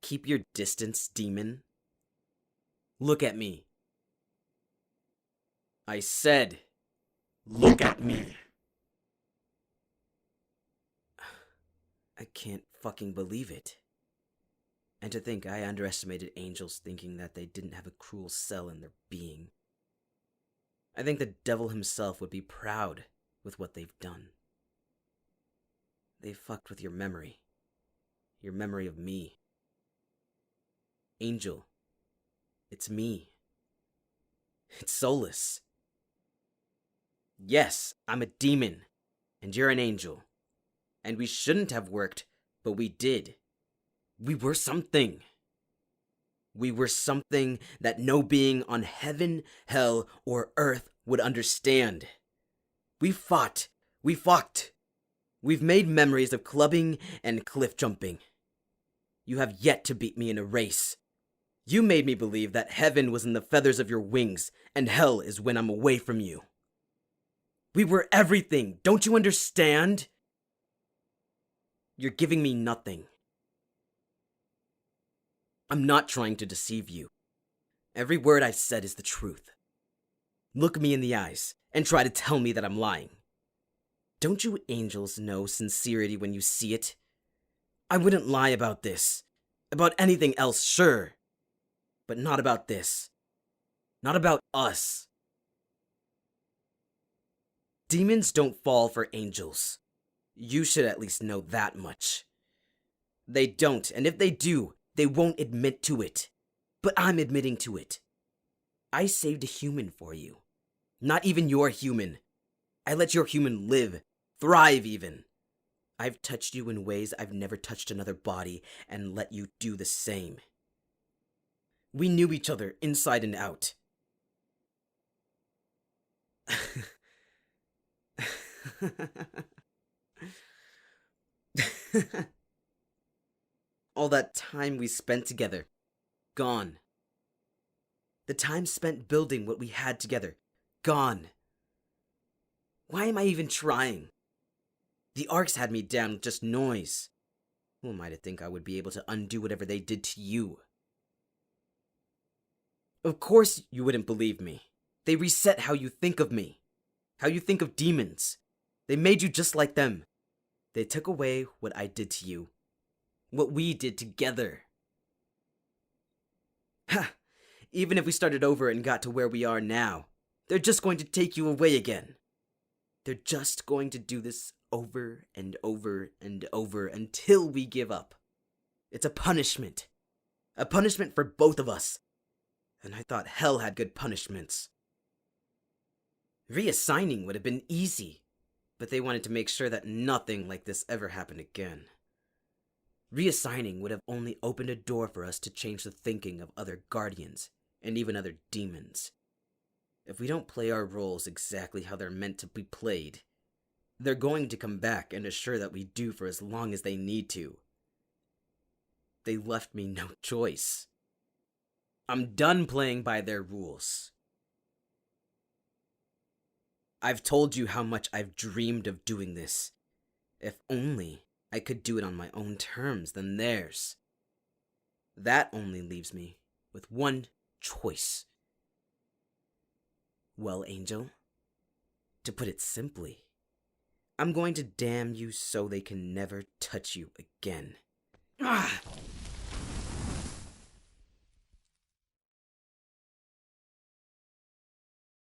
keep your distance, demon? Look at me. I said, Look at me. I can't fucking believe it. And to think I underestimated angels thinking that they didn't have a cruel cell in their being. I think the devil himself would be proud with what they've done. They fucked with your memory of me. Angel, it's me. It's Solas. Yes, I'm a demon, and you're an angel. And we shouldn't have worked, but we did. We were something. We were something that no being on heaven, hell, or earth would understand. We fought. We fought. We've made memories of clubbing and cliff jumping. You have yet to beat me in a race. You made me believe that heaven was in the feathers of your wings, and hell is when I'm away from you. We were everything, don't you understand? You're giving me nothing. I'm not trying to deceive you. Every word I've said is the truth. Look me in the eyes and try to tell me that I'm lying. Don't you angels know sincerity when you see it? I wouldn't lie about this. About anything else, sure. But not about this. Not about us. Demons don't fall for angels. You should at least know that much. They don't, and if they do, they won't admit to it. But I'm admitting to it. I saved a human for you. Not even your human. I let your human live, thrive even. I've touched you in ways I've never touched another body, and let you do the same. We knew each other inside and out. All that time we spent together, gone. The time spent building what we had together, gone. Why am I even trying? The Arcs had me down with just noise. Who am I to think I would be able to undo whatever they did to you? Of course you wouldn't believe me. They reset how you think of me, how you think of demons. They made you just like them. They took away what I did to you, what we did together. Ha! Even if we started over and got to where we are now, they're just going to take you away again. They're just going to do this over and over and over until we give up. It's a punishment for both of us. And I thought hell had good punishments. Reassigning would have been easy, but they wanted to make sure that nothing like this ever happened again. Reassigning would have only opened a door for us to change the thinking of other guardians, and even other demons. If we don't play our roles exactly how they're meant to be played, they're going to come back and assure that we do for as long as they need to. They left me no choice. I'm done playing by their rules. I've told you how much I've dreamed of doing this. If only I could do it on my own terms than theirs. That only leaves me with one choice. Well, Angel, to put it simply, I'm going to damn you so they can never touch you again. Ah!